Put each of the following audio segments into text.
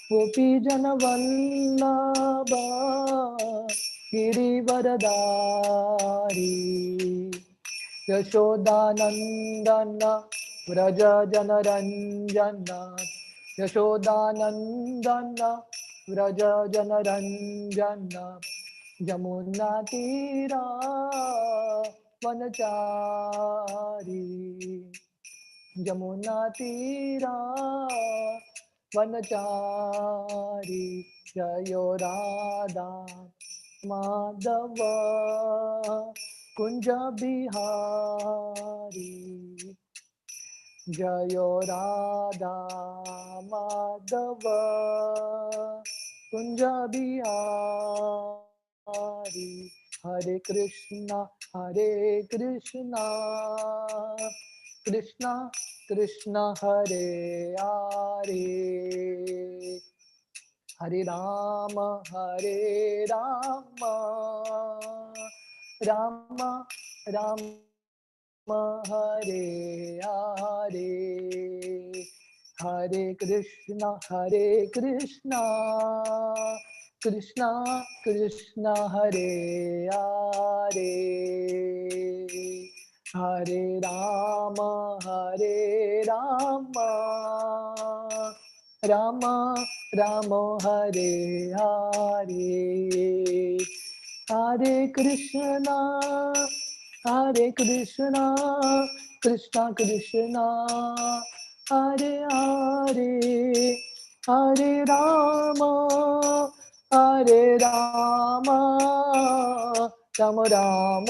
गोपी जन वल्लभ गिरिवरदारी यशोदानंदन व्रज जनरंजन यशोदानंदन व्रज जनरंजन जमुना तीरा वनचारी जमुना तीरा वनचारी जयो राधा माधव कुंज बिहारी जयो राधा माधव कुंज बिहारी हरे कृष्णा कृष्णा कृष्णा हरे हरे हरे राम राम राम हरे हरे हरे कृष्णा कृष्णा कृष्णा हरे हरे हरे राम राम राम हरे हरे हरे कृष्णा कृष्णा कृष्णा हरे हरे हरे राम राम राम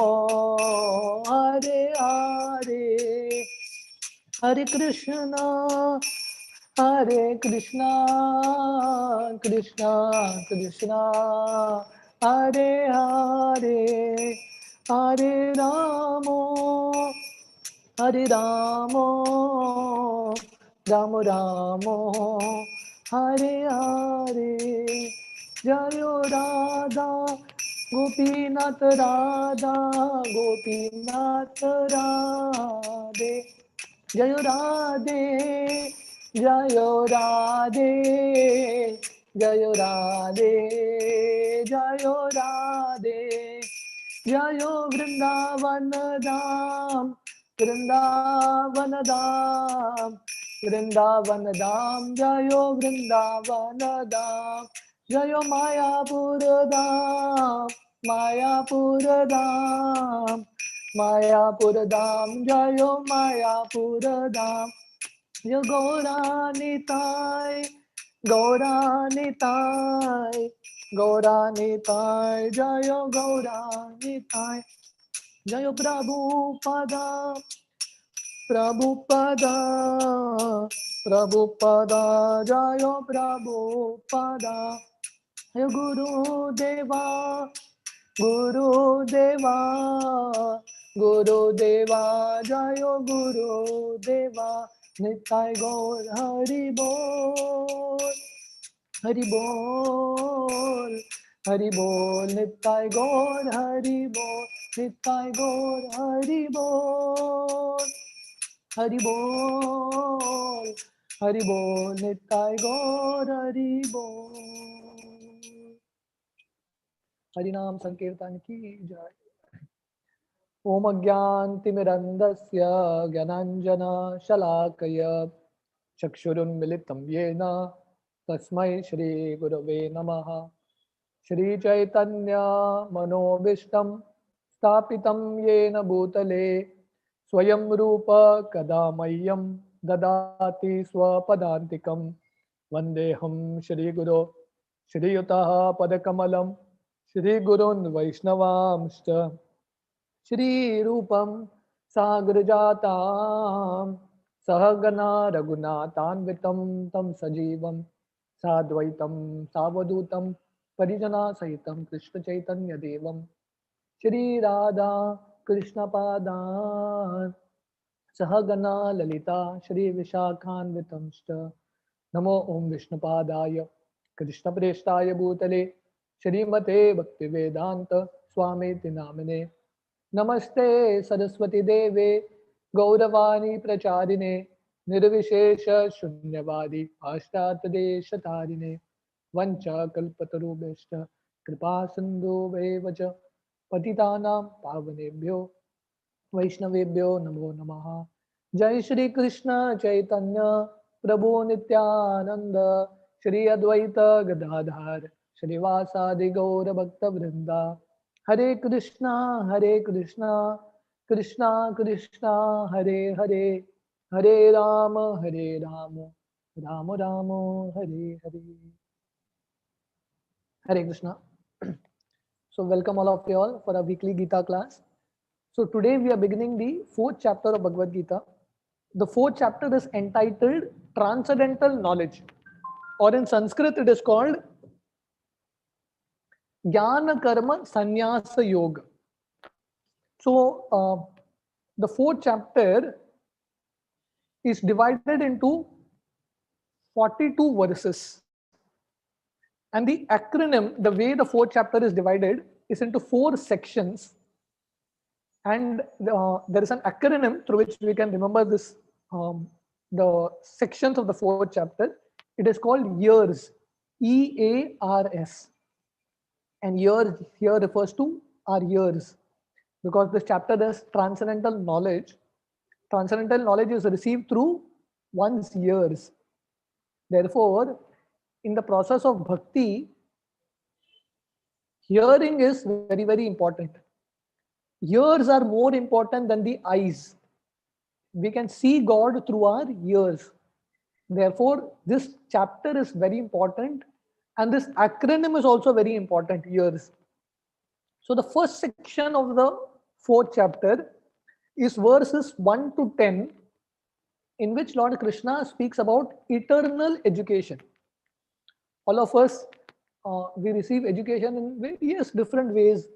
हरे हरे हरे कृष्णा कृष्णा कृष्णा हरे हरे हरे राम राम हरे हरे जयो राधा गोपीनाथ राधे जयो राधे जयो राधे जयो राधे जयो राधे जयो वृंदावन धाम जयो वृंदावन धाम जयो मायापुर धाम जयो मायापुर धाम जय गौरानिताय जय गौरानिताय जय प्रभुपदा जय प्रभुपदा जय गुरुदेवा जय गुरुदेवा निताय गौर हरि बोल निताय गौर हरि बोल निताय गौर हरि बोल निताय गौर हरि बोल। हरिनाम संकीर्तन की जय। ओम अज्ञानतिमिरन्धस्य ज्ञानाञ्जनशलाकय चक्षुरुन्मिलितं येन तस्मै श्रीगुरवे नमः। श्रीचैतन्यमनोभीष्टं स्थापितं येन भूतले स्वयं रूप कदा मह्यं ददाति स्वपदान्तिकं वन्देऽहं श्रीगुरो श्रीयुतः पदकमलं श्रीगुरून् वैष्णवांश्च श्रीरूपं साग्रजातां सहगना रघुनाथान्वितं तं सजीवं साद्वैतं सावधूतं परिजनसहितं कृष्णचैतन्यदेवं श्रीराधा कृष्णपादान् सहगना ललिता श्रीविशाखान्वितंश्च नमो ओं विष्णुपादाय कृष्णप्रेष्ठाय भूतले श्रीमते भक्तिवेदान्त स्वामीति नामिने नमस्ते सरस्वती देवे गौरवाणी प्रचारिणे निर्विशेष शून्यवादी पाश्चात्य देश तारिणे वंच कल्पतरुभ्यश्च कृपा सिन्धुभ्येव च पतितानां पावनेभ्यो वैष्णवेभ्यो नमो नमः। जय श्री कृष्ण चैतन्य प्रभु नित्यानंद, श्री अद्वैत गदाधर श्रीवासादि गौर भक्त वृंदा। हरे कृष्णा कृष्णा कृष्णा हरे हरे, हरे Ram Ram Ram Hare Hare. Hare Krishna. So welcome all of you all for a weekly Gita class. So today we are beginning the fourth chapter of Bhagavad-Gita. The fourth chapter is entitled Transcendental Knowledge, or in Sanskrit it is called Jnana Karma Sannyasa Yoga. So the fourth chapter is divided into 42 verses. And the acronym, the way the fourth chapter is divided, is into 4 sections. And there is an acronym through which we can remember this, the sections of the fourth chapter. It is called years, EARS. And years here refers to our years, because this chapter is transcendental knowledge. Transcendental knowledge is received through one's years. Therefore, in the process of bhakti, hearing is very, very important. Ears are more important than the eyes. We can see God through our ears. Therefore, this chapter is very important, and this acronym is also very important, ears. So the first section of the fourth chapter is verses 1 to 10, in which Lord Krishna speaks about eternal education. All of us, we receive education in various different ways.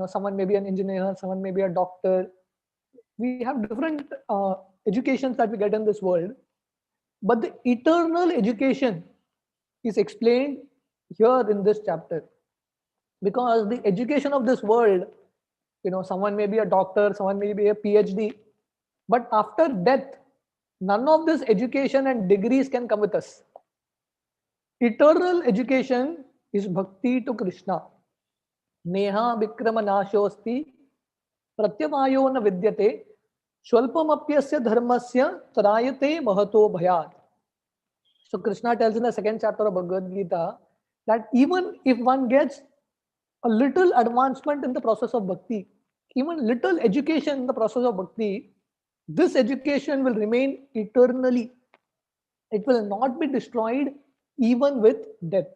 Someone may be an engineer, someone may be a doctor. We have different educations that we get in this world. But the eternal education is explained here in this chapter. Because the education of this world, someone may be a doctor, someone may be a PhD, but after death, none of this education and degrees can come with us. Eternal education is bhakti to Krishna. Neha vikrama nashosti pratyavayo na vidyate shwalpamapyasya dharmasya trayate mahato bhayat. So Krishna tells in the second chapter of Bhagavad-Gita that even if one gets a little advancement in the process of bhakti, even little education in the process of bhakti, this education will remain eternally. It will not be destroyed even with death.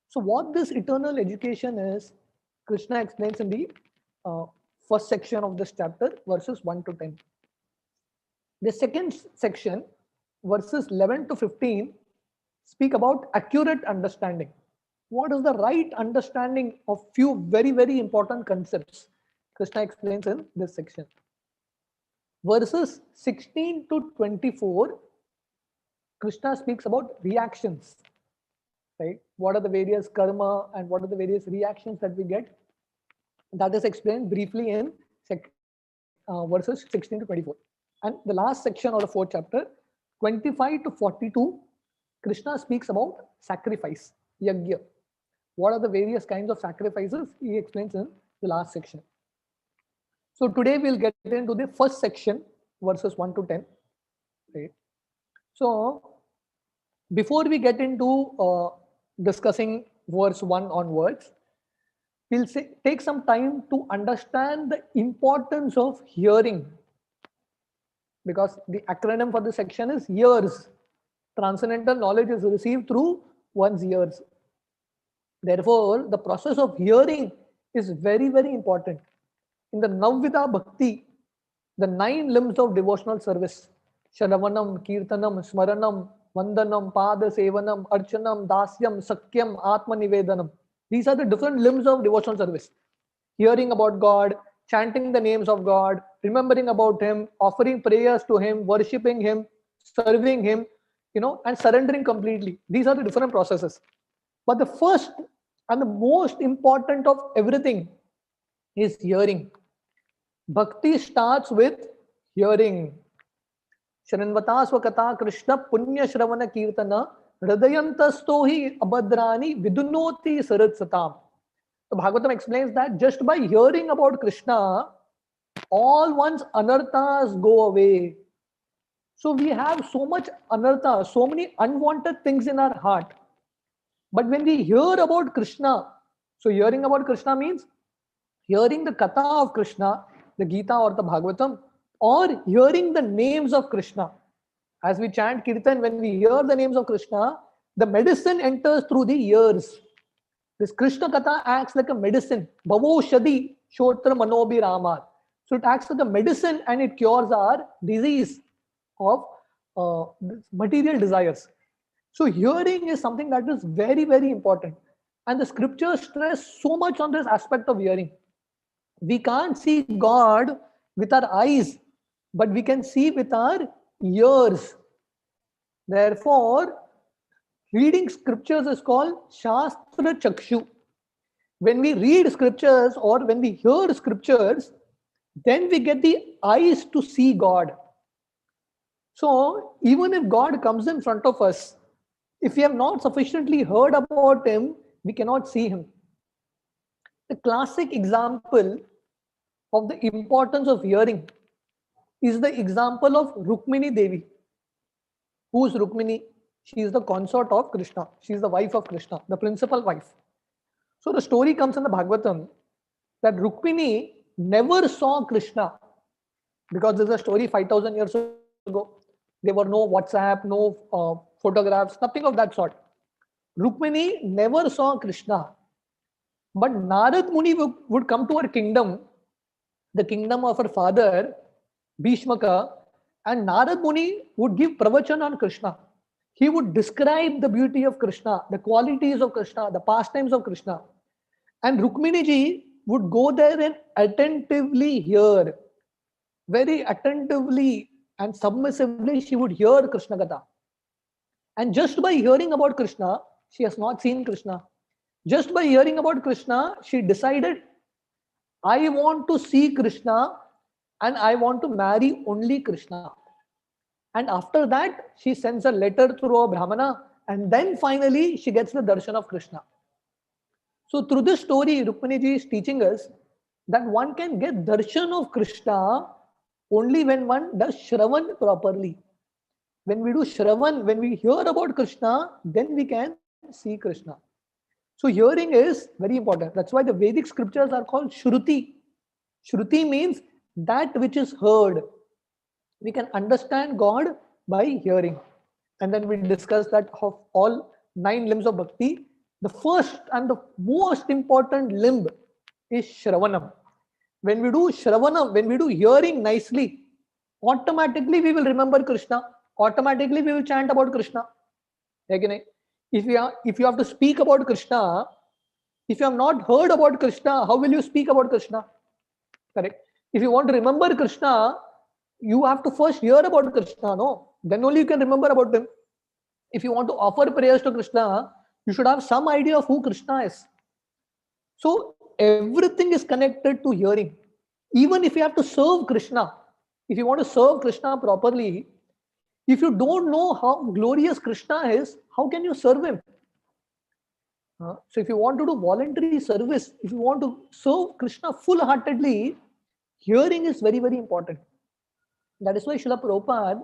So what this eternal education is, Krishna explains in the first section of this chapter, verses 1 to 10. The second section, verses 11 to 15, speak about accurate understanding. What is the right understanding of few very, very important concepts? Krishna explains in this section. Verses 16 to 24, Krishna speaks about reactions. Right? What are the various karma and what are the various reactions that we get? That is explained briefly in verses 16 to 24. And the last section of the fourth chapter, 25 to 42, Krishna speaks about sacrifice, yajna. What are the various kinds of sacrifices? He explains in the last section. So today we'll get into the first section, verses 1 to 10. Right? So before we get into discussing verse 1 onwards, we'll take some time to understand the importance of hearing. Because the acronym for this section is ears. Transcendental knowledge is received through one's ears. Therefore, the process of hearing is very, very important. In the Navvida Bhakti, the 9 limbs of devotional service, Shravanam, Kirtanam, Smaranam, Vandanam, Pada Sevanam, Archanam, Dasyam, Sakyam, Atma Nivedanam. These are the different limbs of devotional service. Hearing about God, chanting the names of God, remembering about Him, offering prayers to Him, worshipping Him, serving Him, and surrendering completely. These are the different processes. But the first and the most important of everything is hearing. Bhakti starts with hearing. Shranvata Swakata Krishna Punya Shravana Kirtana Hridayantasto hi abhadrani vidunoti sarat satam. So Bhagavatam explains that just by hearing about Krishna, all one's anarthas go away. So we have so much anartha, so many unwanted things in our heart. But when we hear about Krishna, so hearing about Krishna means hearing the katha of Krishna, the Gita or the Bhagavatam, or hearing the names of Krishna. As we chant Kirtan, when we hear the names of Krishna, the medicine enters through the ears. This Krishna Katha acts like a medicine. Bhavo Shadi Shotra Manobi Ramar. So it acts like a medicine and it cures our disease of material desires. So hearing is something that is very, very important. And the scriptures stress so much on this aspect of hearing. We can't see God with our eyes, but we can see with our ears. Therefore, reading scriptures is called Shastra Chakshu. When we read scriptures or when we hear scriptures, then we get the eyes to see God. So, even if God comes in front of us, if we have not sufficiently heard about Him, we cannot see Him. The classic example of the importance of hearing is the example of Rukmini Devi. Who is Rukmini? She is the consort of Krishna. She is the wife of Krishna, the principal wife. So the story comes in the Bhagavatam that Rukmini never saw Krishna because there's a story 5,000 years ago. There were no WhatsApp, no photographs, nothing of that sort. Rukmini never saw Krishna. But Narad Muni would come to her kingdom, the kingdom of her father, Bhishmaka, and Narad Muni would give pravachan on Krishna. He would describe the beauty of Krishna, the qualities of Krishna, the pastimes of Krishna. And Rukmini ji would go there and attentively hear. Very attentively and submissively, she would hear Krishna Katha. And just by hearing about Krishna, she has not seen Krishna. Just by hearing about Krishna, she decided, I want to see Krishna and I want to marry only Krishna. And after that, she sends a letter through a Brahmana, and then finally she gets the darshan of Krishna. So through this story, Rukmini ji is teaching us that one can get darshan of Krishna only when one does Shravan properly. When we do Shravan, when we hear about Krishna, then we can see Krishna. So hearing is very important. That's why the Vedic scriptures are called Shruti. Shruti means that which is heard. We can understand God by hearing. And then we discuss that of all 9 limbs of bhakti, the first and the most important limb is Shravanam. When we do Shravanam, when we do hearing nicely, automatically we will remember Krishna. Automatically we will chant about Krishna. If you have to speak about Krishna, if you have not heard about Krishna, how will you speak about Krishna? Correct. If you want to remember Krishna, you have to first hear about Krishna, no? Then only you can remember about him. If you want to offer prayers to Krishna, you should have some idea of who Krishna is. So everything is connected to hearing. Even if you have to serve Krishna, if you want to serve Krishna properly, if you don't know how glorious Krishna is, how can you serve him? So if you want to do voluntary service, if you want to serve Krishna full-heartedly, hearing is very, very important. That is why Srila Prabhupada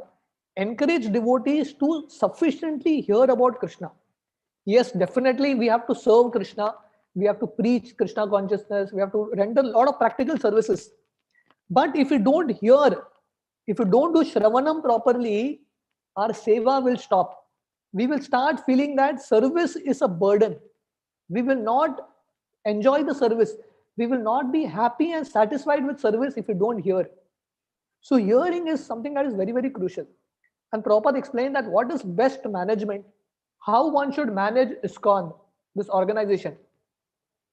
encouraged devotees to sufficiently hear about Krishna. Yes, definitely we have to serve Krishna. We have to preach Krishna consciousness. We have to render a lot of practical services. But if we don't hear, if we don't do Shravanam properly, our seva will stop. We will start feeling that service is a burden. We will not enjoy the service. We will not be happy and satisfied with service if we don't hear. So hearing is something that is very, very crucial. And Prabhupada explained that what is best management, how one should manage ISKCON, this organization.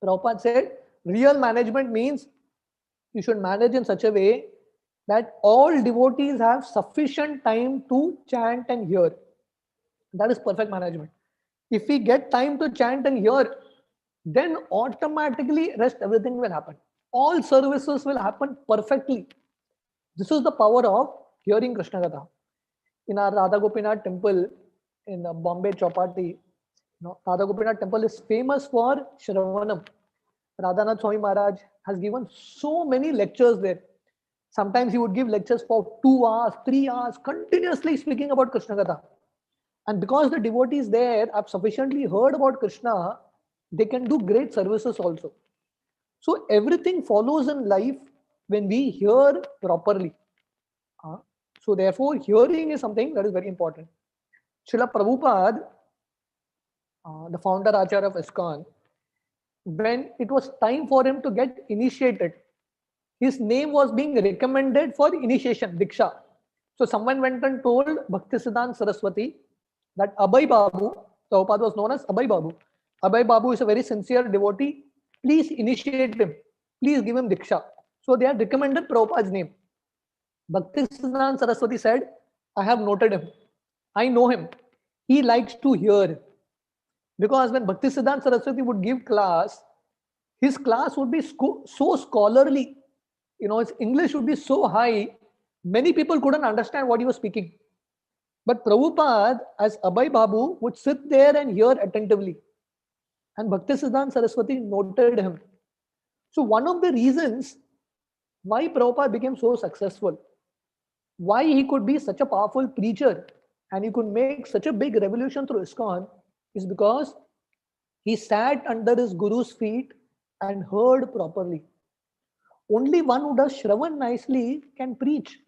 Prabhupada said, real management means you should manage in such a way that all devotees have sufficient time to chant and hear. That is perfect management. If we get time to chant and hear, then automatically rest everything will happen. All services will happen perfectly. This is the power of hearing Krishna Katha. in our Radha Gopinath temple in Bombay Chowpatty, Radha Gopinath temple is famous for Shravanam. Radhanath Swami Maharaj has given so many lectures there. Sometimes he would give lectures for 2 hours, 3 hours, continuously speaking about Krishna Katha. And because the devotees there have sufficiently heard about Krishna, they can do great services also. So everything follows in life when we hear properly. So therefore, hearing is something that is very important. Srila Prabhupada, the founder Acharya of ISKCON, when it was time for him to get initiated, his name was being recommended for initiation, Diksha. So someone went and told Bhaktisiddhanta Saraswati that Abhay Babu, Prabhupada was known as Abhay Babu. Abhay Babu is a very sincere devotee. Please initiate him. Please give him Diksha. So they had recommended Prabhupada's name. Bhaktisiddhanta Saraswati said, I have noted him. I know him. He likes to hear. Because when Bhaktisiddhanta Saraswati would give class, his class would be so scholarly. His English would be so high, many people couldn't understand what he was speaking. But Prabhupada, as Abhay Babu, would sit there and hear attentively. And Bhaktisiddhanta Saraswati noted him. So one of the reasons why Prabhupada became so successful, why he could be such a powerful preacher and he could make such a big revolution through ISKCON is because he sat under his guru's feet and heard properly. Only one who does Shravan nicely can preach.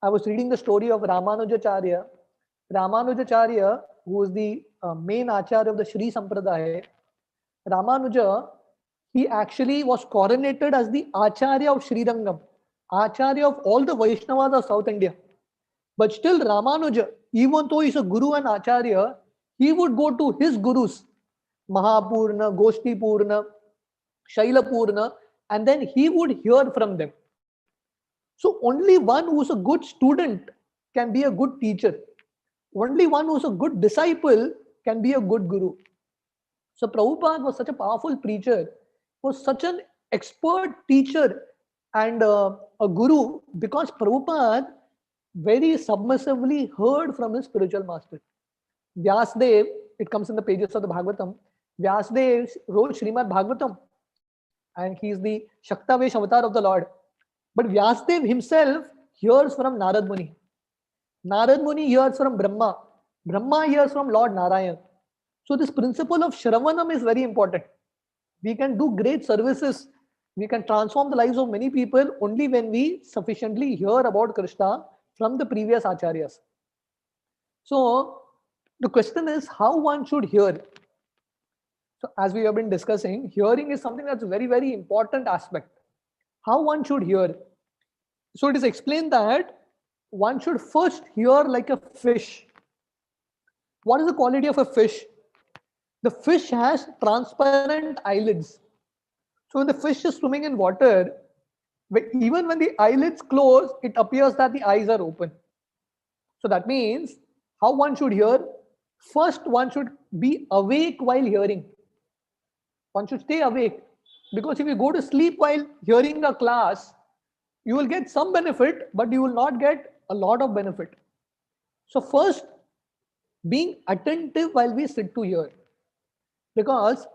I was reading the story of Ramanujacharya. Ramanujacharya, who is the main Acharya of the Sri Sampradaya, Ramanuja, he actually was coronated as the Acharya of Srirangam, Acharya of all the Vaishnavas of South India. But still Ramanuja, even though he is a Guru and Acharya, he would go to his Gurus, Mahapurna, Goshtipurna, Shailapurna, and then he would hear from them. So only one who is a good student can be a good teacher. Only one who is a good disciple can be a good guru. So Prabhupada was such a powerful preacher, was such an expert teacher and a guru because Prabhupada very submissively heard from his spiritual master. Vyasdev, it comes in the pages of the Bhagavatam, Vyasdev wrote Srimad Bhagavatam and he is the Shaktavesh avatar of the Lord. But Vyasdev himself hears from Narad Muni. Narad Muni hears from Brahma. Brahma hears from Lord Narayan. So this principle of Shravanam is very important. We can do great services. We can transform the lives of many people only when we sufficiently hear about Krishna from the previous acharyas. So the question is how one should hear. So as we have been discussing, hearing is something that's a very, very important aspect. How one should hear. So it is explained that one should first hear like a fish. What is the quality of a fish? The fish has transparent eyelids. So when the fish is swimming in water, even when the eyelids close, it appears that the eyes are open. So that means how one should hear. First, one should be awake while hearing. One should stay awake. Because if you go to sleep while hearing a class, you will get some benefit, but you will not get a lot of benefit. So first, being attentive while we sit to hear. Because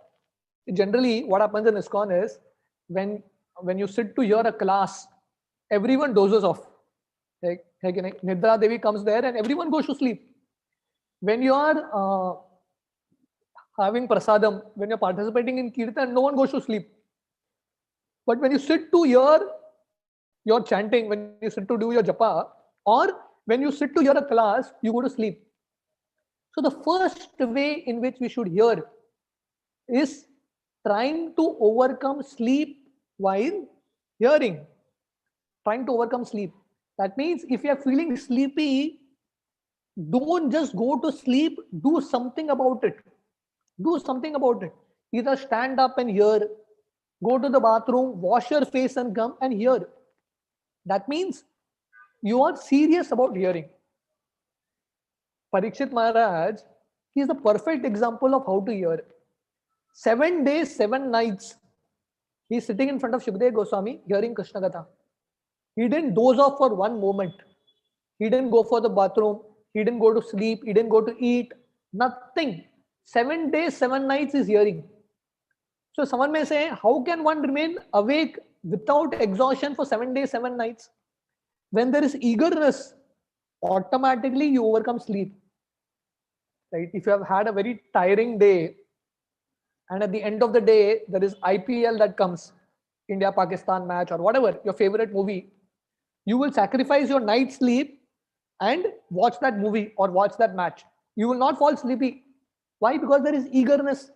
generally what happens in ISKCON is when you sit to hear a class, everyone dozes off. Like Nidra Devi comes there and everyone goes to sleep. When you are having prasadam, when you're participating in kirtan, no one goes to sleep. But when you sit to hear your chanting, when you sit to do your japa, or when you sit to hear a class, you go to sleep. So the first way in which we should hear is trying to overcome sleep while hearing. Trying to overcome sleep. That means if you are feeling sleepy, don't just go to sleep, do something about it. Do something about it. Either stand up and hear, go to the bathroom, wash your face and come and hear. That means you are serious about hearing. Parikshit Maharaj, he is the perfect example of how to hear. 7 days, 7 nights, he is sitting in front of Shukdev Goswami hearing Krishna Katha. He didn't doze off for one moment. He didn't go for the bathroom. He didn't go to sleep. He didn't go to eat. Nothing. 7 days, 7 nights is hearing. So someone may say, how can one remain awake without exhaustion for 7 days, 7 nights? When there is eagerness, automatically you overcome sleep. Right? If you have had a very tiring day, and at the end of the day, there is IPL that comes, India Pakistan match or whatever, your favorite movie, you will sacrifice your night sleep and watch that movie or watch that match. You will not fall sleepy. Why? Because there is eagerness.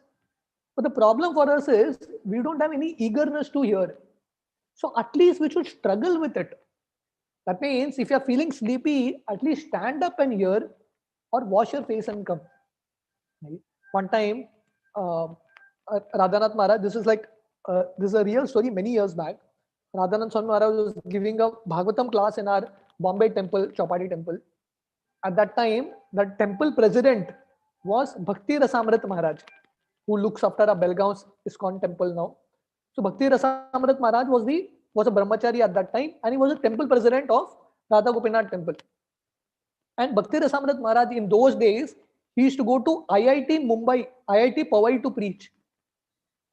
But the problem for us is we don't have any eagerness to hear. So at least we should struggle with it. That means if you're feeling sleepy, at least stand up and hear or wash your face and come. Right? One time, Radhanath Maharaj, this is a real story many years back. Radhanath Swami Maharaj was giving a Bhagavatam class in our Bombay temple, Chowpatty temple. At that time, the temple president was Bhakti Rasamrit Maharaj, who looks after a Belgaon's ISKCON temple now. So Bhakti Rasamrit Maharaj was a brahmachari at that time, and he was a temple president of Radha Gopinath temple. And Bhakti Rasamrit Maharaj in those days, he used to go to IIT Mumbai, IIT Powai to preach.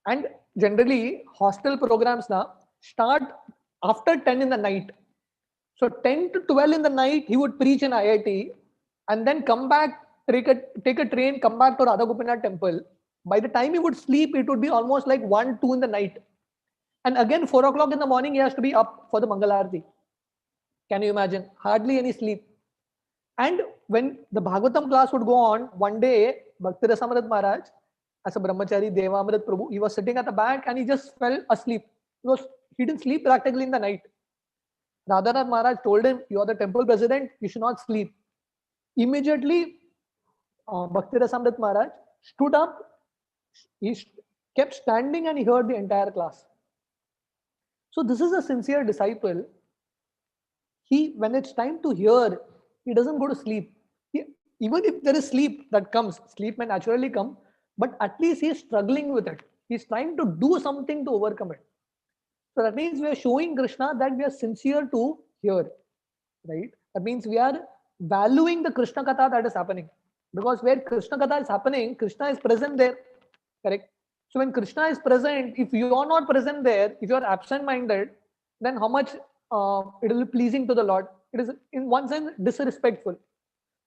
And generally, hostel programs now start after 10 in the night. So 10 to 12 in the night, he would preach in IIT and then come back, take a train, come back to Radha Gopinath temple. By the time he would sleep, it would be almost like 1, 2 in the night. And again, 4 o'clock in the morning, he has to be up for the Mangalarti. Can you imagine? Hardly any sleep. And when the Bhagavatam class would go on, one day, Bhakti Rasamrit Maharaj, as a brahmachari, Devamrit Prabhu, he was sitting at the back and he just fell asleep. He didn't sleep practically in the night. Radhanath Maharaj told him, you are the temple president, you should not sleep. Immediately, Bhakti Rasamrit Maharaj stood up, he kept standing and he heard the entire class. So this is a sincere disciple. When it's time to hear, he doesn't go to sleep. Even if there is sleep that comes, sleep may naturally come, but at least he is struggling with it. He's trying to do something to overcome it. So that means we are showing Krishna that we are sincere to hear, right? That means we are valuing the Krishna Katha that is happening. Because where Krishna Katha is happening, Krishna is present there, correct? So when Krishna is present, if you are not present there, if you are absent-minded, then how much it will be pleasing to the Lord? It is in one sense disrespectful.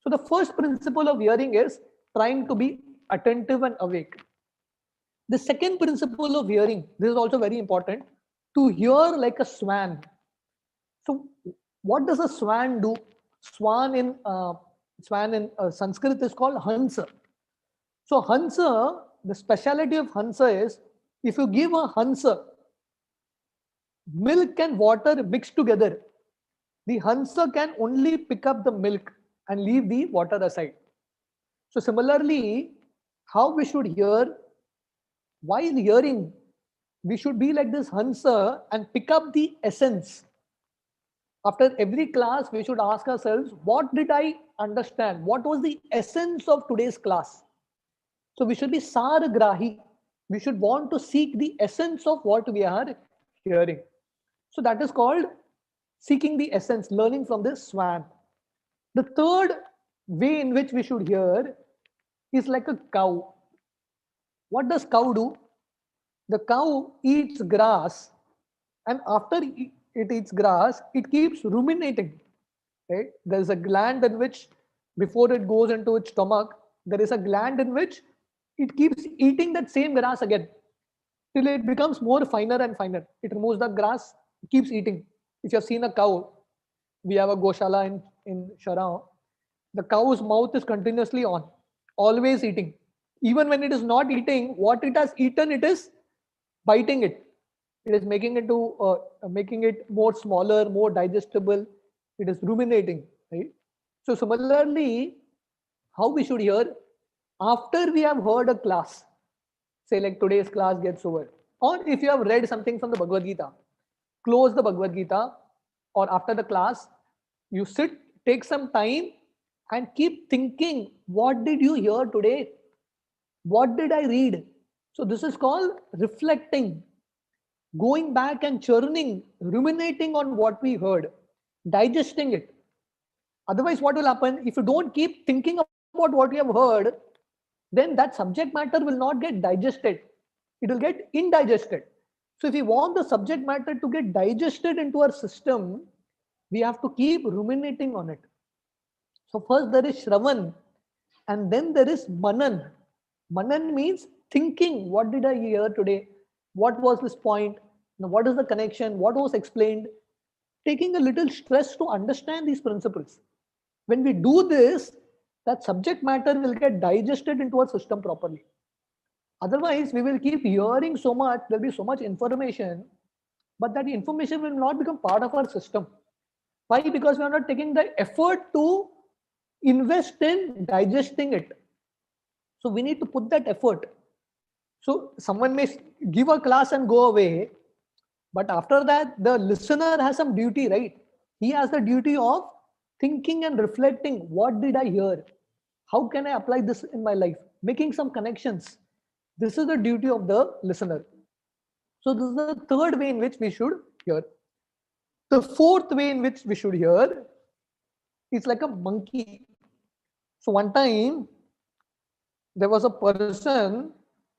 So the first principle of hearing is trying to be attentive and awake. The second principle of hearing, this is also very important, to hear like a swan. So what does a swan do? Swan in Sanskrit is called Hansa. So Hansa, the speciality of Hansa is, if you give a Hansa milk and water mixed together, the Hansa can only pick up the milk and leave the water aside. So similarly, how we should hear, while hearing, we should be like this Hansa and pick up the essence. After every class, we should ask ourselves, what did I understand? What was the essence of today's class? So we should be Saragrahi. We should want to seek the essence of what we are hearing. So that is called seeking the essence, learning from this swan. The third way in which we should hear is like a cow. What does cow do? The cow eats grass, and after it eats grass, it keeps ruminating. Right? There is a gland in which, before it goes into its stomach, there is a gland in which it keeps eating that same grass again till it becomes more finer and finer. It removes the grass, keeps eating. If you have seen a cow, we have a Goshala in Sharao. The cow's mouth is continuously on, always eating. Even when it is not eating, what it has eaten, it is biting it. It is making it more smaller, more digestible. It is ruminating, right? So similarly, how we should hear after we have heard a class, say like today's class gets over, or if you have read something from the Bhagavad-Gita, close the Bhagavad-Gita, or after the class, you sit, take some time and keep thinking, what did you hear today? What did I read? So this is called reflecting, going back and churning, ruminating on what we heard, digesting it. Otherwise, what will happen if you don't keep thinking about what you have heard, then that subject matter will not get digested. It will get indigested. So if we want the subject matter to get digested into our system, we have to keep ruminating on it. So first there is Shravan, and then there is Manan. Manan means thinking, what did I hear today? What was this point? Now, what is the connection? What was explained? Taking a little stress to understand these principles. When we do this, that subject matter will get digested into our system properly. Otherwise, we will keep hearing so much, there'll be so much information, but that information will not become part of our system. Why? Because we are not taking the effort to invest in digesting it. So we need to put that effort. So someone may give a class and go away, but after that, the listener has some duty, right? He has the duty of thinking and reflecting. What did I hear? How can I apply this in my life? Making some connections. This is the duty of the listener. So this is the third way in which we should hear. The fourth way in which we should hear is like a monkey. So one time there was a person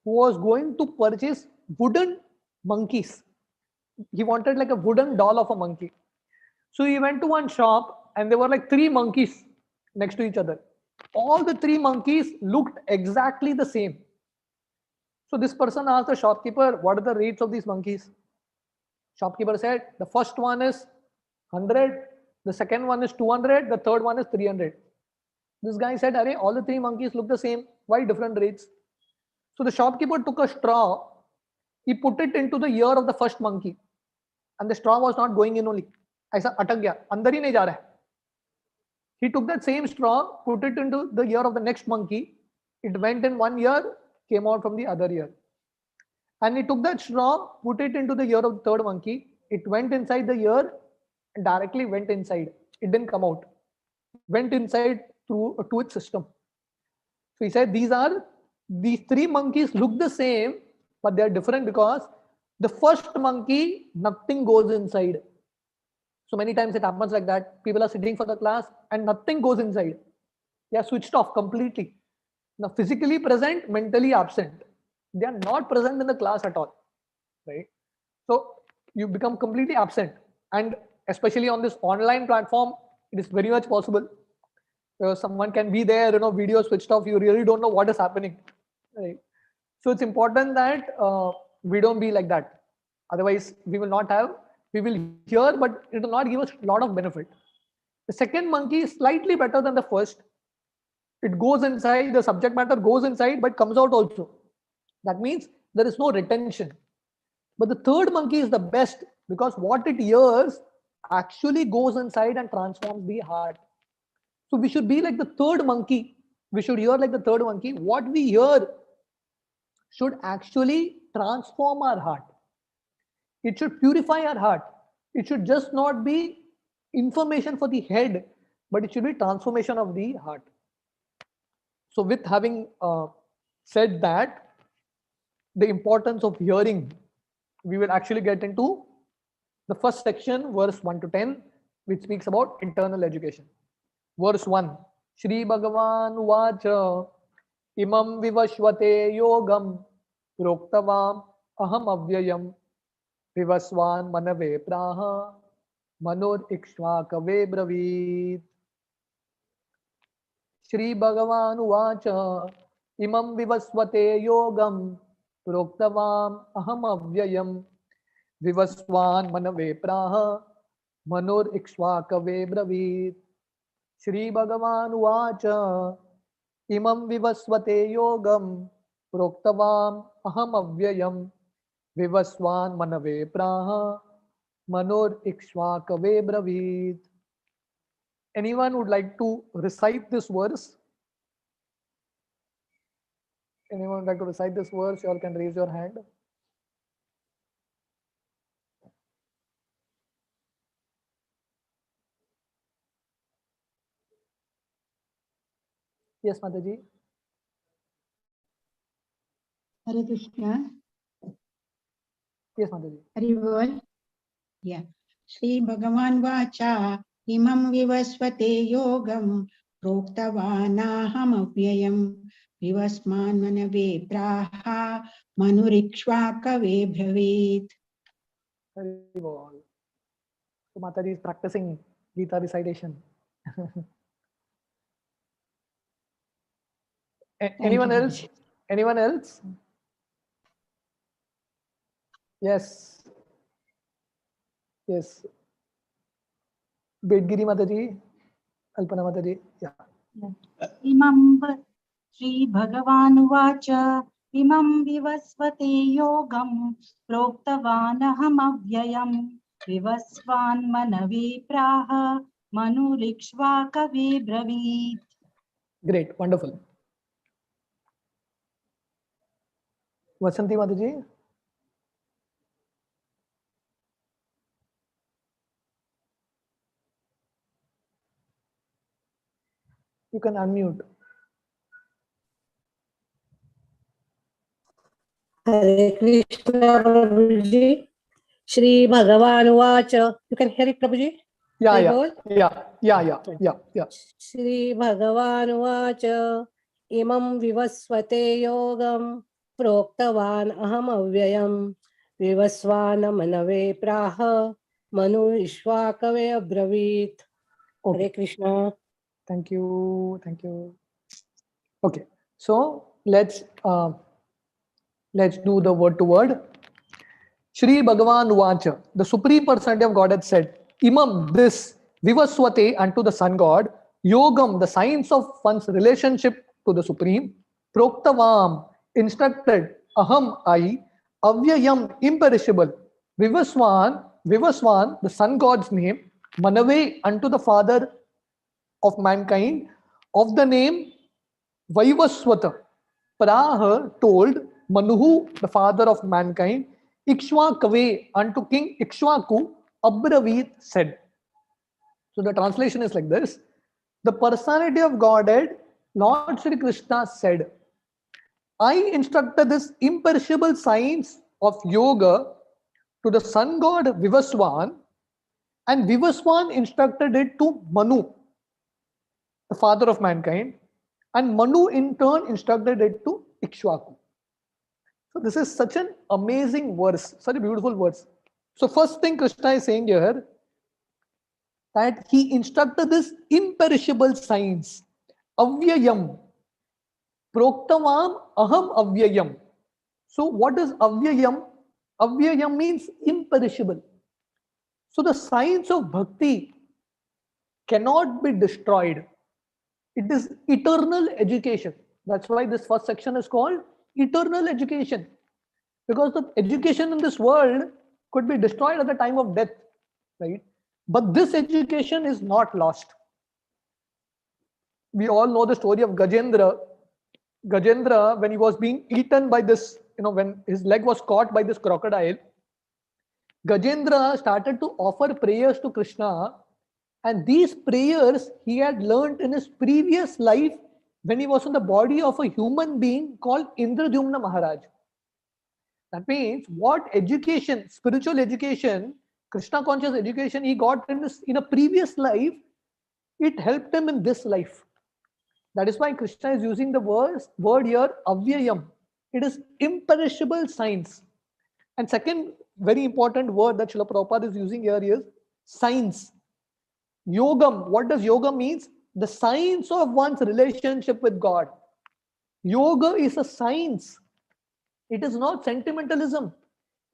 who was going to purchase wooden monkeys. He wanted like a wooden doll of a monkey. So he went to one shop and there were like three monkeys next to each other. All the three monkeys looked exactly the same. So this person asked the shopkeeper, what are the rates of these monkeys? Shopkeeper said, the first one is 100, the second one is 200, the third one is 300. This guy said, Arey, all the three monkeys look the same. Why different rates? So the shopkeeper took a straw, he put it into the ear of the first monkey, and the straw was not going in only. ऐसा अटक गया, अंदर ही नहीं जा रहा है. He took that same straw, put it into the ear of the next monkey. It went in one ear, came out from the other ear. And he took that straw, put it into the ear of the third monkey. It went inside the ear and directly went inside. It didn't come out. Went inside through to its system. So he said these three monkeys look the same, but they are different because the first monkey, nothing goes inside. So many times it happens like that. People are sitting for the class and nothing goes inside. They are switched off completely. Now physically present, mentally absent. They are not present in the class at all, right? So you become completely absent, and especially on this online platform, it is very much possible. Someone can be there, video switched off. You really don't know what is happening, right? So it's important that we don't be like that. Otherwise, we will hear, but it will not give us a lot of benefit. The second monkey is slightly better than the first. It goes inside, the subject matter goes inside, but comes out also. That means there is no retention. But the third monkey is the best because what it hears actually goes inside and transforms the heart. So we should be like the third monkey. We should hear like the third monkey. What we hear should actually transform our heart. It should purify our heart. It should just not be information for the head, but it should be transformation of the heart. So with having said that, the importance of hearing, we will actually get into the first section, verse 1 to 10, which speaks about internal education. Verse 1, Shri Bhagavan Uvacha Imam Vivashvate Yogam Proktavam Aham Avyayam Vivaswan Manave Praha Manor Ikshvakave Bravid. Shri Bhagavan Uvacha Imam Vivasvate Yogam Proktavam Aham Avyayam Vivaswan Manave Praha Manor Ikshvakave Bravid. Shri Bhagavan Uvacha Imam Vivasvate Yogam Proktavam Aham Avyayam Vivaswan Manave Praha Manor Ikshvakave Bravid. Anyone would like to recite this verse? Anyone would like to recite this verse? You all can raise your hand. Yes, Mataji. Hare Krishna. Yes, Mataji. Hari Bol. Yeah. Shri Bhagavan Vacha Imam vivasvate yogam proktavanahamavvyayam vivasman manave praha manurikshvakave bhavet. Very well. So Mataji is practicing Gita recitation. Thank Anyone you. else? Anyone else? Yes. Yes. Bedgiri Mataji, Alpana Mataji. Yeah. इमं श्रीभगवानुवाच इमं विवस्वते योगं प्रोक्तवानहमव्ययं विवस्वान्मनवे प्राह मनुरिक्ष्वाकवे ब्रवीत्. Great. Wonderful. Vasanti Mataji. You can unmute. Hare Krishna, Prabhuji. Shri Bhagavan Vacha. You can hear it, Prabhuji? Yeah, Very yeah, good. yeah. Shri Bhagavan Vacha. Imam vivasvate yogam proktavan aham avyayam vivasvana manave praha manu ishvakave abravit. Okay. Hare Krishna. Thank you. Thank you. Okay. So let's do the word to word. Shri Bhagavan Vacha, the Supreme Personality of God had said, Imam, this, Vivaswate, unto the Sun God, Yogam, the science of one's relationship to the Supreme, Proktavam, instructed, Aham, I, Avyayam, imperishable, Vivaswan, the Sun God's name, Manave, unto the Father of mankind, of the name Vaivaswata, Praha told Manuhu, the father of mankind, Ikshvakave, unto King Ikshvaku, Abravit said. So the translation is like this. The personality of Godhead, Lord Shri Krishna said, I instructed this imperishable science of yoga to the sun god Vivaswan, and Vivaswan instructed it to Manu, the father of mankind, and Manu in turn instructed it to Ikshvaku. So this is such an amazing verse, such a beautiful verse. So first thing Krishna is saying here, that he instructed this imperishable science, avyayam, proktavam aham avyayam. So what is avyayam? Avyayam means imperishable. So the science of bhakti cannot be destroyed. It is eternal education. That's why this first section is called eternal education. Because the education in this world could be destroyed at the time of death, right? But this education is not lost. We all know the story of Gajendra. Gajendra, when he was being eaten by this, when his leg was caught by this crocodile, Gajendra started to offer prayers to Krishna, and these prayers he had learned in his previous life when he was in the body of a human being called Indradyumna Maharaj. That means what education, spiritual education, Krishna conscious education he got in a previous life, it helped him in this life. That is why Krishna is using the word here, avyayam. It is imperishable science. And second very important word that Srila Prabhupada is using here is science. Yogam. What does yoga means? The science of one's relationship with God. Yoga is a science. It is not sentimentalism.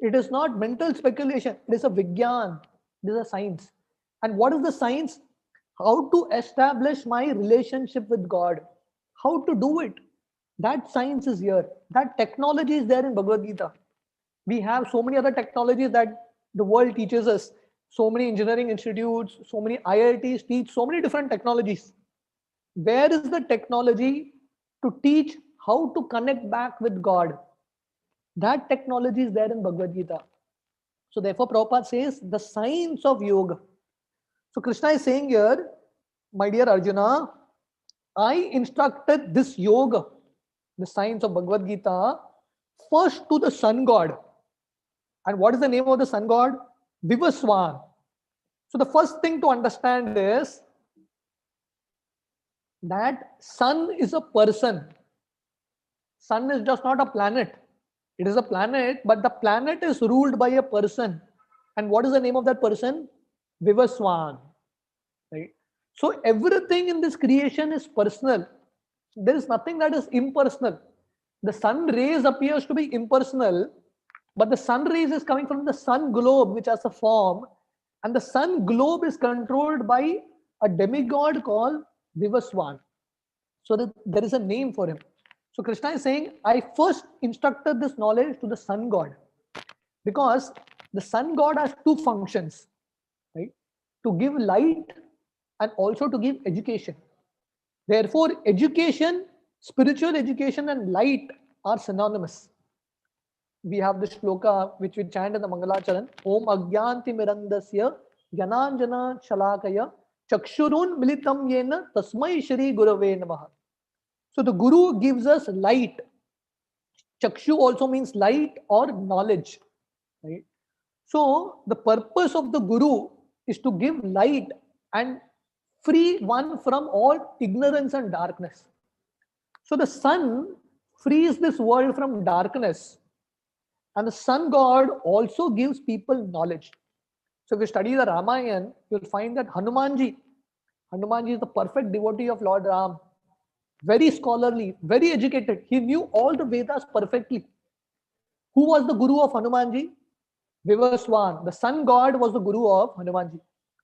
It is not mental speculation. It is a vigyan. It is a science. And what is the science? How to establish my relationship with God. How to do it. That science is here. That technology is there in Bhagavad-Gita. We have so many other technologies that the world teaches us. So many engineering institutes, so many IITs teach so many different technologies. Where is the technology to teach how to connect back with God? That technology is there in Bhagavad Gita. So therefore Prabhupada says the science of yoga. So Krishna is saying here, my dear Arjuna, I instructed this yoga, the science of Bhagavad Gita, first to the sun god. And what is the name of the sun god? Vivaswan. So the first thing to understand is that sun is a person. Sun is just not a planet. It is a planet, but the planet is ruled by a person. And what is the name of that person? Vivaswan. Right? So everything in this creation is personal. There is nothing that is impersonal. The sun rays appears to be impersonal, but the sun rays is coming from the sun globe, which has a form, and the sun globe is controlled by a demigod called Vivaswan. So that there is a name for him. So Krishna is saying, I first instructed this knowledge to the sun god, because the sun god has two functions, right? To give light and also to give education. Therefore, education, spiritual education and light are synonymous. We have the shloka which we chant in the Mangalacharan. Om Agyanti Mirandasya Gyananjana Shalakaya Chakshurun Militam Yena Tasmai Shri Gurave Namaha. So the Guru gives us light. Chakshu also means light or knowledge. Right? So the purpose of the Guru is to give light and free one from all ignorance and darkness. So the sun frees this world from darkness, and the sun god also gives people knowledge. So if you study the Ramayana, you'll find that Hanumanji is the perfect devotee of Lord Ram. Very scholarly, very educated. He knew all the Vedas perfectly. Who was the Guru of Hanumanji? Vivaswan. The sun god was the Guru of Hanumanji.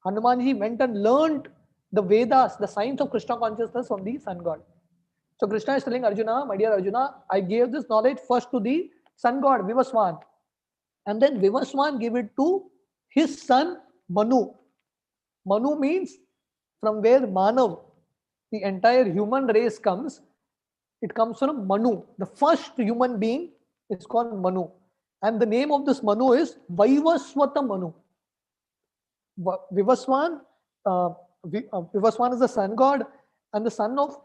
Hanumanji went and learned the Vedas, the science of Krishna consciousness from the sun god. So Krishna is telling Arjuna, my dear Arjuna, I gave this knowledge first to the sun god Vivaswan, and then Vivaswan gave it to his son Manu. Manu means from where Manav, the entire human race comes. It comes from Manu. The first human being is called Manu, and the name of this Manu is Vaivaswata Manu. Vivaswan, Vivaswan is the sun god, and the son of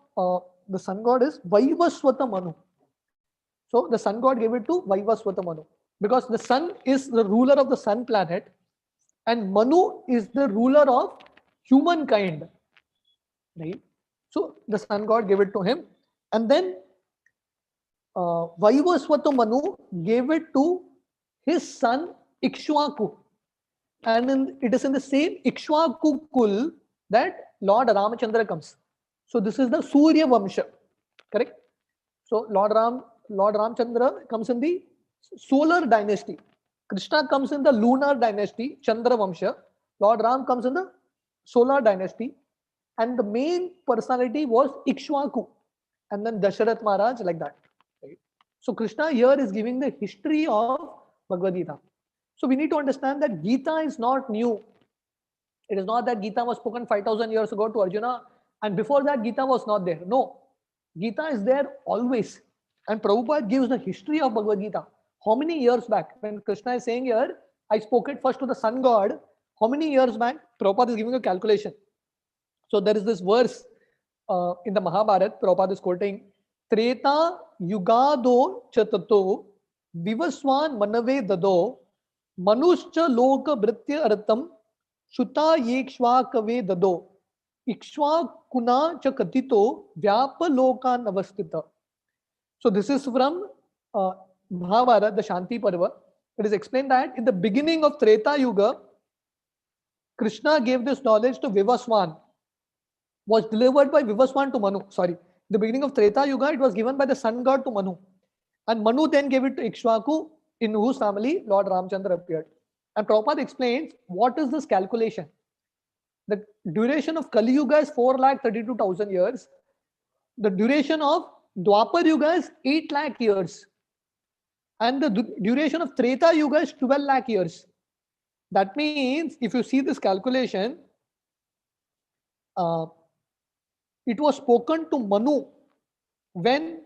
the sun god is Vaivaswata Manu. So the sun god gave it to Vaivaswata Manu, because the sun is the ruler of the sun planet and Manu is the ruler of humankind. Right? So the sun god gave it to him, and then Vaivaswata Manu gave it to his son Ikshwaku. And it is in the same Ikshwaku Kul that Lord Ramachandra comes. So this is the Surya Vamsha, correct? So Lord Ramchandra comes in the solar dynasty. Krishna comes in the lunar dynasty, Chandra Vamsha. Lord Ram comes in the solar dynasty. And the main personality was Ikshwaku. And then Dasharath Maharaj, like that. Right? So Krishna here is giving the history of Bhagavad-Gita. So we need to understand that Gita is not new. It is not that Gita was spoken 5,000 years ago to Arjuna, and before that Gita was not there. No, Gita is there always. And Prabhupada gives the history of Bhagavad-Gita. How many years back? When Krishna is saying here, I spoke it first to the sun god. How many years back? Prabhupada is giving a calculation. So there is this verse in the Mahabharata, Prabhupada is quoting, Treta Yugado Chatato Vivaswan Manave Dado Manuscha Loka Britya Artam Shuta Yekshwakave Dado Ikshwakuna Chakatito Vyapa Lokan Avastita. So this is from Mahabharata, the Shanti Parva. It is explained that in the beginning of Treta Yuga, Krishna gave this knowledge to Vivaswan, was delivered by Vivaswan to Manu. Sorry, in the beginning of Treta Yuga, it was given by the sun god to Manu. And Manu then gave it to Ikshwaku, in whose family Lord Ramchandra appeared. And Prabhupada explains, what is this calculation? The duration of Kali Yuga is 4,32,000 years. The duration of Dwapar Yuga is 8 lakh years. And the duration of Treta Yuga is 12 lakh years. That means, if you see this calculation, it was spoken to Manu when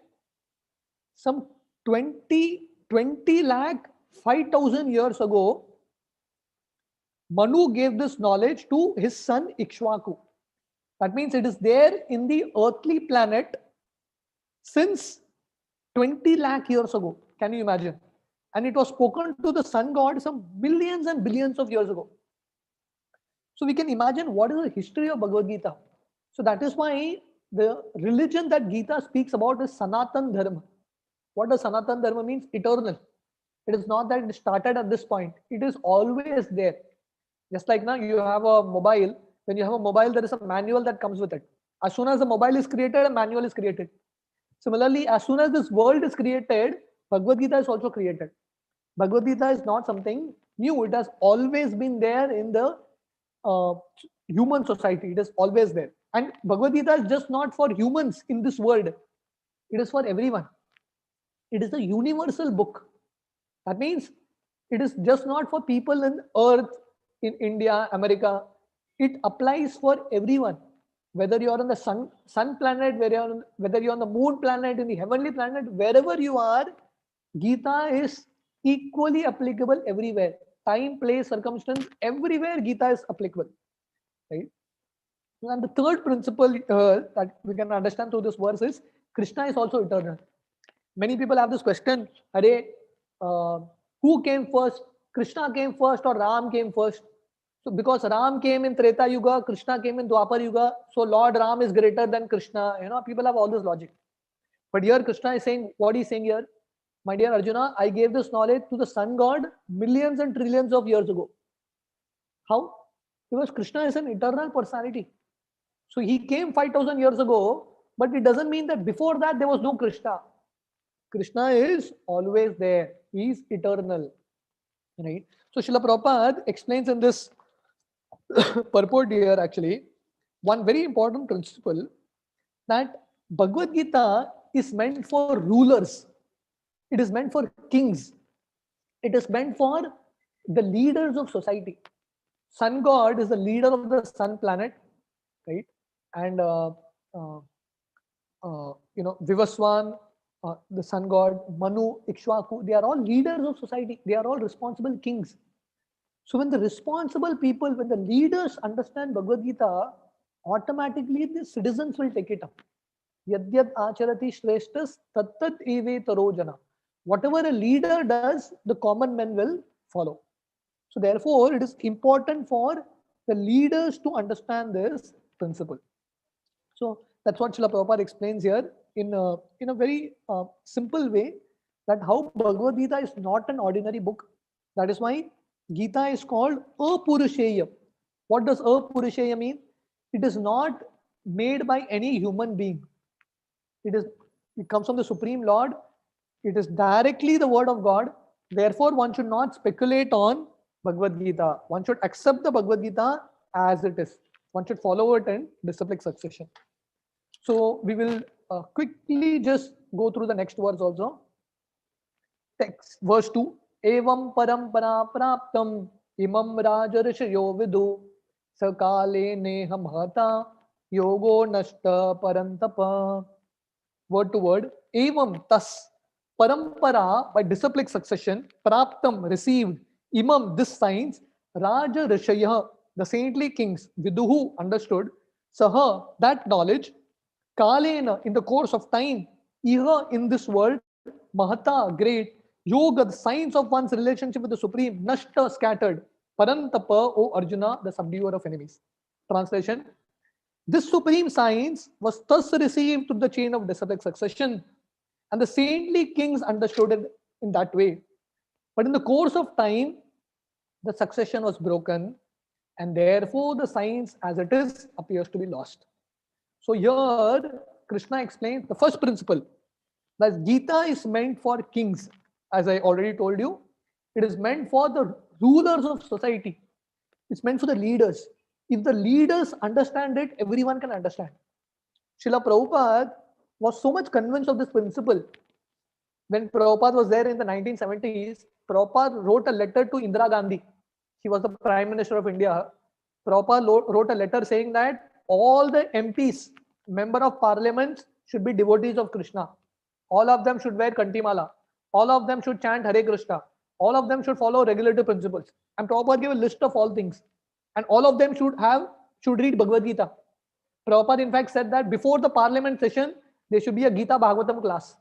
some 20 lakh 5,000 years ago, Manu gave this knowledge to his son Ikshwaku. That means it is there in the earthly planet since 20 lakh years ago. Can you imagine? And it was spoken to the sun god some billions and billions of years ago. So we can imagine what is the history of Bhagavad Gita. So that is why the religion that Gita speaks about is Sanatan Dharma. What does Sanatan Dharma means? Eternal. It is not that it started at this point. It is always there. Just like now you have a mobile. When you have a mobile, there is a manual that comes with it. As soon as the mobile is created, a manual is created. Similarly, as soon as this world is created, Bhagavad Gita is also created. Bhagavad Gita is not something new. It has always been there in the uh, human society. It is always there. And Bhagavad Gita is just not for humans in this world. It is for everyone. It is a universal book. That means it is just not for people in Earth, in India, America. It applies for everyone. Whether you are on the sun planet, whether you're on the moon planet, in the heavenly planet, wherever you are, Gita is equally applicable everywhere. Time, place, circumstance, everywhere Gita is applicable. Right? And the third principle that we can understand through this verse is Krishna is also eternal. Many people have this question, who came first? Krishna came first or Ram came first? So because Ram came in Treta Yuga, Krishna came in Dwapar Yuga, so Lord Ram is greater than Krishna. People have all this logic. But here Krishna is saying, what he's saying here, my dear Arjuna, I gave this knowledge to the sun god millions and trillions of years ago. How? Because Krishna is an eternal personality. So he came 5,000 years ago, but it doesn't mean that before that there was no Krishna. Krishna is always there. He is eternal. Right? So Srila Prabhupada explains in this purport here actually one very important principle, that Bhagavad Gita is meant for rulers. It is meant for kings. It is meant for the leaders of society. Sun god is the leader of the sun planet, right? And Vivaswan, the sun god, Manu, Ikshvaku, they are all leaders of society. They are all responsible kings. So when the responsible people, when the leaders understand Bhagavad Gita, automatically the citizens will take it up. Yadyat acharati shreshtas tattat eve tarojana. Whatever a leader does, the common men will follow. So therefore, it is important for the leaders to understand this principle. So that's what Srila Prabhupada explains here in a very simple way, that how Bhagavad Gita is not an ordinary book. That is why Gita is called Apurusheya. What does Apurusheya mean? It is not made by any human being. It comes from the Supreme Lord. It is directly the word of God. Therefore, one should not speculate on Bhagavad Gita. One should accept the Bhagavad Gita as it is. One should follow it in disciplic succession. So we will quickly just go through the next verse also. Text, verse 2. Evam parampara praptam imam rajarishayo vidhu sakale neham hata yogo nashta parantapa. Word to word. Evam, thus, parampara, by disciplic succession, praptam, received, imam, this science, raja rishaya, the saintly kings, viduhu, understood, saha, that knowledge, kalena, in the course of time, iha, in this world, mahata, great, yoga, the science of one's relationship with the supreme, nashta, scattered, parantapa, O Arjuna, the subduer of enemies. Translation. This supreme science was thus received through the chain of disciplic succession, and the saintly kings understood it in that way. But in the course of time, the succession was broken, and therefore the science as it is appears to be lost. So here Krishna explains the first principle, that Gita is meant for kings. As I already told you, it is meant for the rulers of society. It's meant for the leaders. If the leaders understand it, everyone can understand. Srila Prabhupada was so much convinced of this principle. When Prabhupada was there in the 1970s, Prabhupada wrote a letter to Indira Gandhi. She was the Prime Minister of India. Prabhupada wrote a letter saying that all the MPs, Member of Parliament, should be devotees of Krishna. All of them should wear Kantimala. All of them should chant Hare Krishna. All of them should follow regulative principles. And Prabhupada gave a list of all things. And all of them should read Bhagavad Gita. Prabhupada in fact said that before the parliament session, there should be a Gita Bhagavatam class.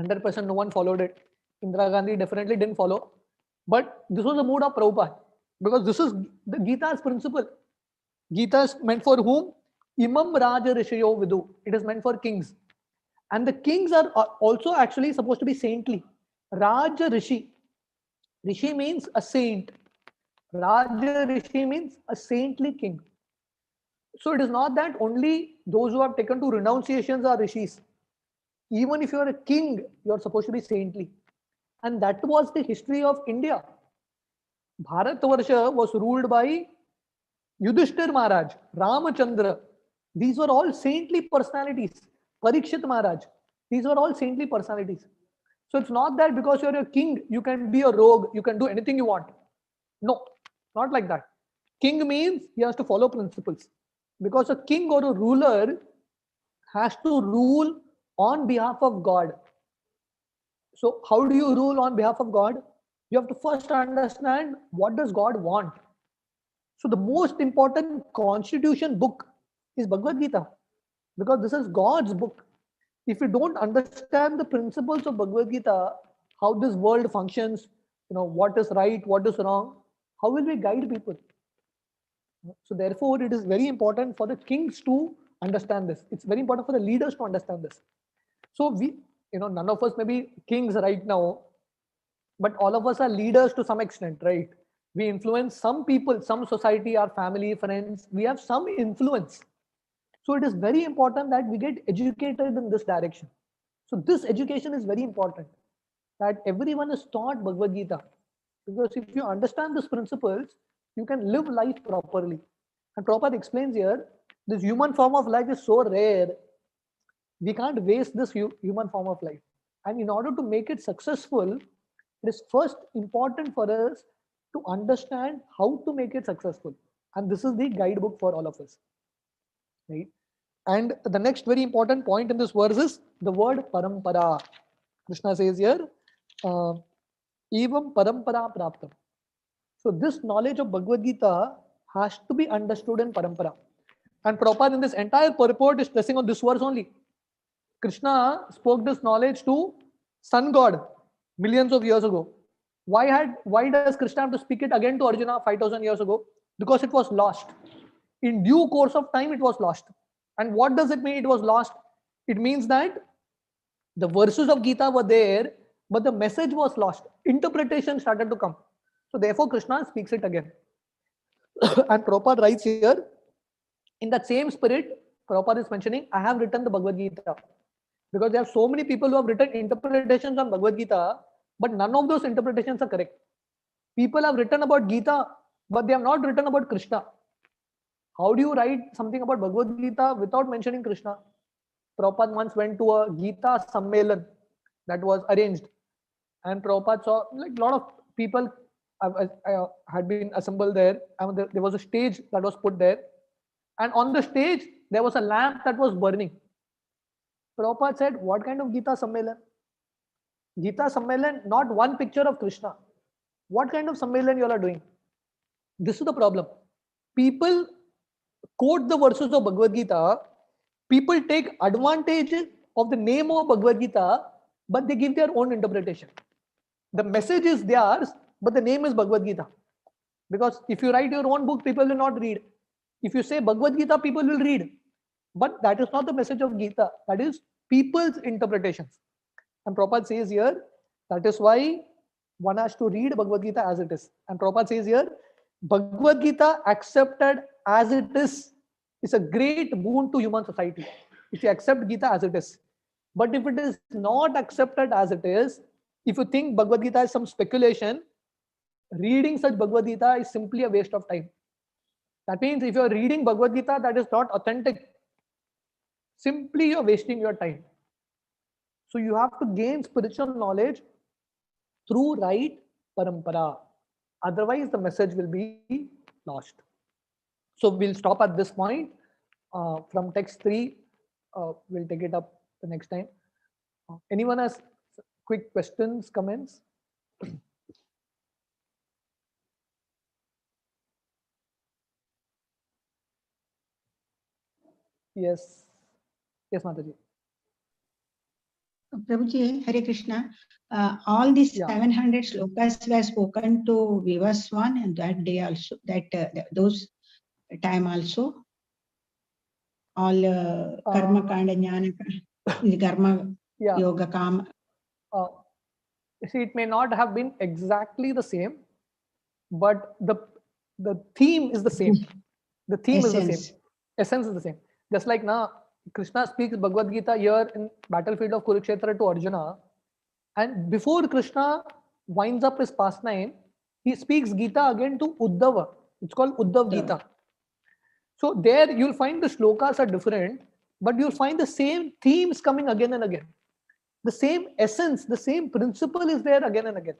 100% no one followed it. Indira Gandhi definitely didn't follow. But this was the mood of Prabhupada. because this is the Gita's principle. Gita is meant for whom? Imam Raja Rishayo Vidu. It is meant for kings. And the kings are also actually supposed to be saintly. Raja Rishi. Rishi means a saint. Raja Rishi means a saintly king. So it is not that only those who have taken to renunciations are rishis. Even if you are a king, you are supposed to be saintly. And that was the history of India. Bharatvarsha was ruled by Yudhishthir Maharaj, Ramachandra. These were all saintly personalities. Parikshit Maharaj. These were all saintly personalities. So it's not that because you're a king, you can be a rogue, you can do anything you want. No, not like that. King means he has to follow principles. Because a king or a ruler has to rule on behalf of God. So how do you rule on behalf of God? You have to first understand what does God want. So the most important constitution book is Bhagavad-Gita, because this is God's book. If you don't understand the principles of Bhagavad-Gita, how this world functions, what is right, what is wrong, how will we guide people? So therefore, it is very important for the kings to understand this. It's very important for the leaders to understand this. So none of us may be kings right now, but all of us are leaders to some extent, right? We influence some people, some society, our family, friends. We have some influence. So it is very important that we get educated in this direction. So this education is very important, that everyone is taught Bhagavad Gita. Because if you understand these principles, you can live life properly. And Prabhupada explains here, this human form of life is so rare. We can't waste this human form of life. And in order to make it successful, it is first important for us to understand how to make it successful. And this is the guidebook for all of us. Right? And the next very important point in this verse is the word parampara. Krishna says here, evam parampara praptam. So this knowledge of Bhagavad Gita has to be understood in parampara. And Prabhupada in this entire purport is stressing on this verse only. Krishna spoke this knowledge to sun god millions of years ago. Why does Krishna have to speak it again to Arjuna 5,000 years ago? Because it was lost. In due course of time, it was lost. And what does it mean it was lost? It means that the verses of Gita were there, but the message was lost. Interpretation started to come. So therefore, Krishna speaks it again. And Prabhupada writes here, in that same spirit, Prabhupada is mentioning, I have written the Bhagavad Gita. Because there are so many people who have written interpretations on Bhagavad Gita, but none of those interpretations are correct. People have written about Gita, but they have not written about Krishna. How do you write something about Bhagavad Gita without mentioning Krishna? Prabhupada once went to a Gita Sammelan that was arranged. And Prabhupada saw like a lot of people had been assembled there. And there was a stage that was put there. And on the stage, there was a lamp that was burning. Prabhupada said, what kind of Gita Sammelan? Gita Sammelan, not one picture of Krishna. What kind of Sammelan you all are doing? This is the problem. People quote the verses of Bhagavad Gita. People take advantage of the name of Bhagavad Gita, but they give their own interpretation. The message is theirs, but the name is Bhagavad Gita. Because if you write your own book, people will not read. If you say Bhagavad Gita, people will read. But that is not the message of Gita. That is people's interpretations. And Prabhupada says here, that is why one has to read Bhagavad Gita as it is. And Prabhupada says here, Bhagavad Gita accepted as it is a great boon to human society. If you accept Gita as it is. But if it is not accepted as it is, if you think Bhagavad Gita is some speculation, reading such Bhagavad Gita is simply a waste of time. That means if you are reading Bhagavad Gita that is not authentic, simply you are wasting your time. So you have to gain spiritual knowledge through right parampara. Otherwise, the message will be lost. So we'll stop at this point. From text 3, we'll take it up the next time. Anyone has quick questions, comments? Yes. Yes, Mataji. Prabhuji, Hare Krishna. All these Yeah. 700 slokas were spoken to Vivaswan and that day also, those time also. All karma kanda jnana, karma Yeah. yoga kama. See, it may not have been exactly the same, but the theme is the same. The theme is the same. Essence. Essence is the same. Just like now, Krishna speaks Bhagavad-Gita here in battlefield of Kurukshetra to Arjuna, and before Krishna winds up his pastime, he speaks Gita again to Uddhava. It's called Uddhav Gita. So there you'll find the shlokas are different, but you'll find the same themes coming again and again. The same essence, the same principle is there again and again.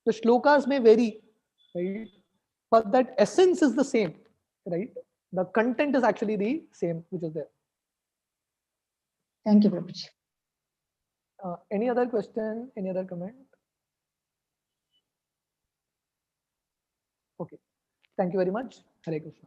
The shlokas may vary, right? But that essence is the same, right? The content is actually the same, which is there. Thank you, Prabhuji. Any other question? Any other comment? Okay. Thank you very much. Hare Krishna.